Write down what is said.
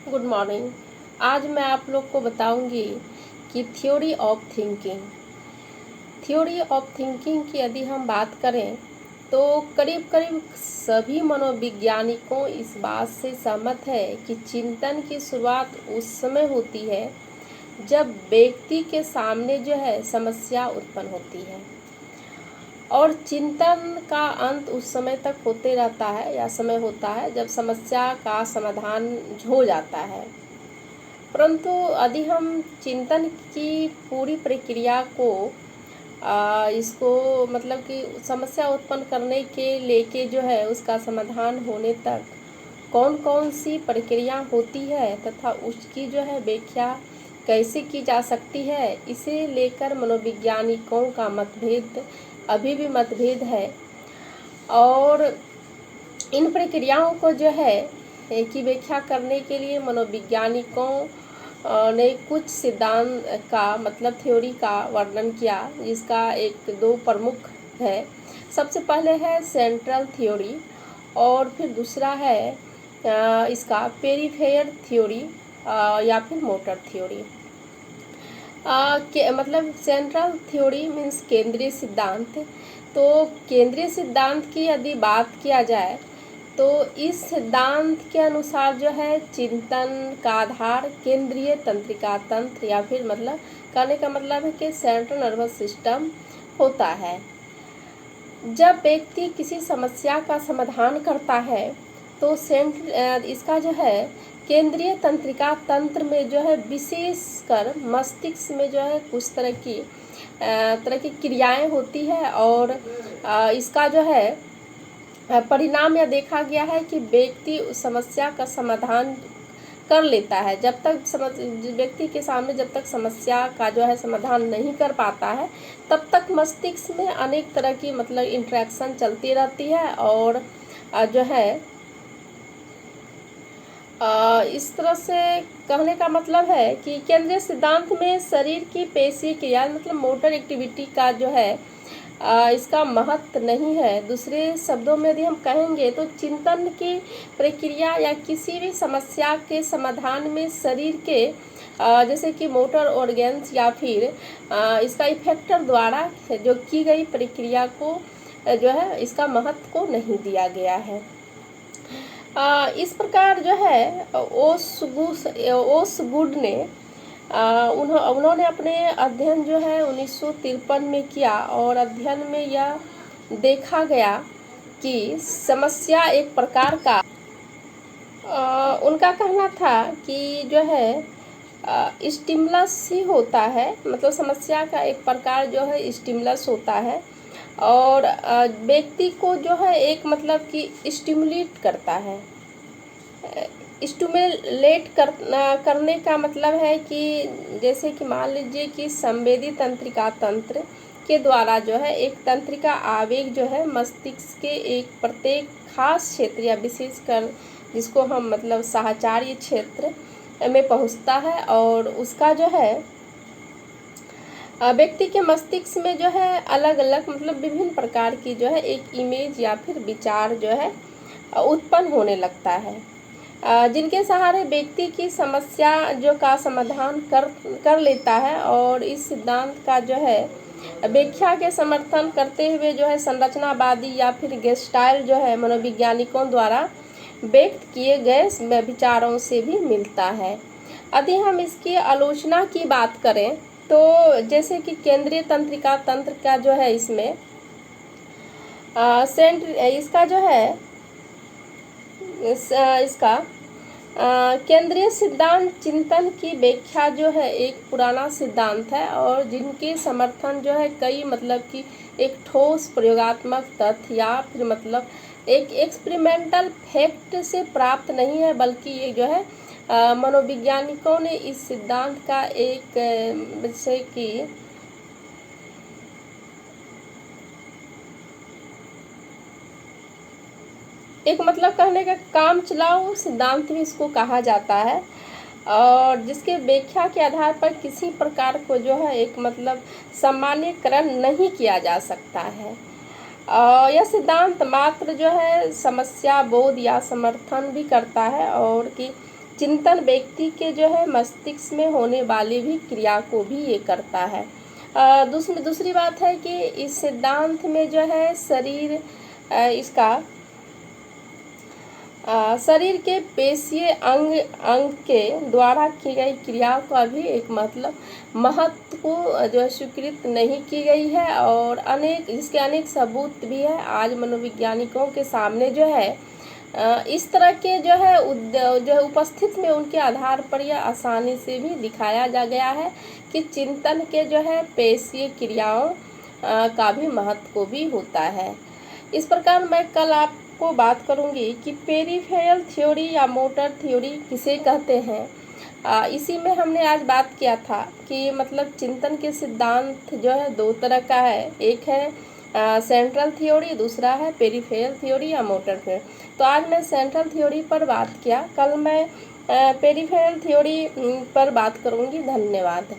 Good morning. आज मैं आप लोग को बताऊंगी कि थ्योरी ऑफ थिंकिंग की यदि हम बात करें तो करीब करीब सभी मनोवैज्ञानिकों इस बात से सहमत है कि चिंतन की शुरुआत उस समय होती है जब व्यक्ति के सामने जो है समस्या उत्पन्न होती है और चिंतन का अंत उस समय तक होते रहता है या समय होता है जब समस्या का समाधान हो जाता है। परंतु यदि हम चिंतन की पूरी प्रक्रिया को इसको मतलब कि समस्या उत्पन्न करने के लेके जो है उसका समाधान होने तक कौन कौन सी प्रक्रिया होती है तथा उसकी जो है व्याख्या कैसे की जा सकती है, इसे लेकर मनोवैज्ञानिकों का मतभेद अभी भी मतभेद है। और इन प्रक्रियाओं को जो है की व्याख्या करने के लिए मनोवैज्ञानिकों ने कुछ सिद्धांत का मतलब थ्योरी का वर्णन किया, जिसका एक दो प्रमुख है। सबसे पहले है सेंट्रल थ्योरी और फिर दूसरा है इसका पेरिफेरल थ्योरी या फिर मोटर थ्योरी। मतलब सेंट्रल थ्योरी मीन्स केंद्रीय सिद्धांत। तो केंद्रीय सिद्धांत की यदि बात किया जाए तो इस सिद्धांत के अनुसार जो है चिंतन का आधार केंद्रीय तंत्रिका तंत्र या फिर मतलब कहने का मतलब है कि सेंट्रल नर्वस सिस्टम होता है। जब व्यक्ति किसी समस्या का समाधान करता है तो इसका जो है केंद्रीय तंत्रिका तंत्र में जो है विशेषकर मस्तिष्क में जो है कुछ तरह की क्रियाएं होती है और इसका जो है परिणाम यह देखा गया है कि व्यक्ति उस समस्या का समाधान कर लेता है। जब तक व्यक्ति के सामने जब तक समस्या का जो है समाधान नहीं कर पाता है तब तक मस्तिष्क में अनेक तरह की मतलब इंटरेक्शन चलती रहती है और जो है इस तरह से कहने का मतलब है कि केंद्रीय सिद्धांत में शरीर की पेशी क्रिया मतलब मोटर एक्टिविटी का जो है इसका महत्व नहीं है। दूसरे शब्दों में यदि हम कहेंगे तो चिंतन की प्रक्रिया या किसी भी समस्या के समाधान में शरीर के जैसे कि मोटर ऑर्गन्स या फिर इसका इफेक्टर द्वारा जो की गई प्रक्रिया को जो है इसका महत्व को नहीं दिया गया है। इस प्रकार जो है ओसगुड ने उन्होंने अपने अध्ययन जो है 1953 में किया और अध्ययन में यह देखा गया कि समस्या एक प्रकार का उनका कहना था कि जो है स्टिमुलस ही होता है, मतलब समस्या का एक प्रकार जो है स्टिमुलस होता है और व्यक्ति को जो है एक मतलब कि स्टिमुलेट करता है। स्टिमुलेट करने का मतलब है कि जैसे कि मान लीजिए कि संवेदी तंत्रिका तंत्र के द्वारा जो है एक तंत्रिका आवेग जो है मस्तिष्क के एक प्रत्येक खास क्षेत्र या विशेषकर जिसको हम मतलब साहचर्य क्षेत्र में पहुंचता है और उसका जो है व्यक्ति के मस्तिष्क में जो है अलग अलग मतलब विभिन्न प्रकार की जो है एक इमेज या फिर विचार जो है उत्पन्न होने लगता है, जिनके सहारे व्यक्ति की समस्या जो का समाधान कर लेता है। और इस सिद्धांत का जो है व्याख्या के समर्थन करते हुए जो है संरचनावादी या फिर गेस्टाइल जो है मनोवैज्ञानिकों द्वारा व्यक्त किए गए विचारों से भी मिलता है। यदि हम इसकी आलोचना की बात करें तो जैसे कि केंद्रीय तंत्रिका तंत्र का जो है इसमें इसका जो है इसका केंद्रीय सिद्धांत चिंतन की व्याख्या जो है एक पुराना सिद्धांत है और जिनके समर्थन जो है कई मतलब कि एक ठोस प्रयोगात्मक तथ्य या फिर मतलब एक एक्सपेरिमेंटल फैक्ट से प्राप्त नहीं है, बल्कि ये जो है मनोवैज्ञानिकों ने इस सिद्धांत का एक जैसे कि एक मतलब कहने का काम चलाओ सिद्धांत भी इसको कहा जाता है और जिसके व्याख्या के आधार पर किसी प्रकार को जो है एक मतलब सामान्यकरण नहीं किया जा सकता है। यह सिद्धांत मात्र जो है समस्या बोध या समर्थन भी करता है और कि चिंतन व्यक्ति के जो है मस्तिष्क में होने वाली भी क्रिया को भी ये करता है। दूसरी बात है कि इस सिद्धांत में जो है शरीर इसका शरीर के पेशीय अंग के द्वारा की गई क्रियाओं का भी एक मतलब महत्व को जो है स्वीकृत नहीं की गई है, और इसके अनेक सबूत भी है आज मनोवैज्ञानिकों के सामने जो है। इस तरह के जो है उपस्थित में उनके आधार पर यह आसानी से भी दिखाया जा गया है कि चिंतन के जो है पेशीय क्रियाओं का भी महत्व को भी होता है। इस प्रकार मैं कल आपको बात करूंगी कि पेरिफेरल थ्योरी या मोटर थ्योरी किसे कहते हैं। इसी में हमने आज बात किया था कि मतलब चिंतन के सिद्धांत जो है दो तरह का है, एक है सेंट्रल थ्योरी, दूसरा है पेरिफेरल थ्योरी या मोटर थ्योरी। तो आज मैं सेंट्रल थ्योरी पर बात किया, कल मैं पेरिफेरल थ्योरी पर बात करूंगी। धन्यवाद।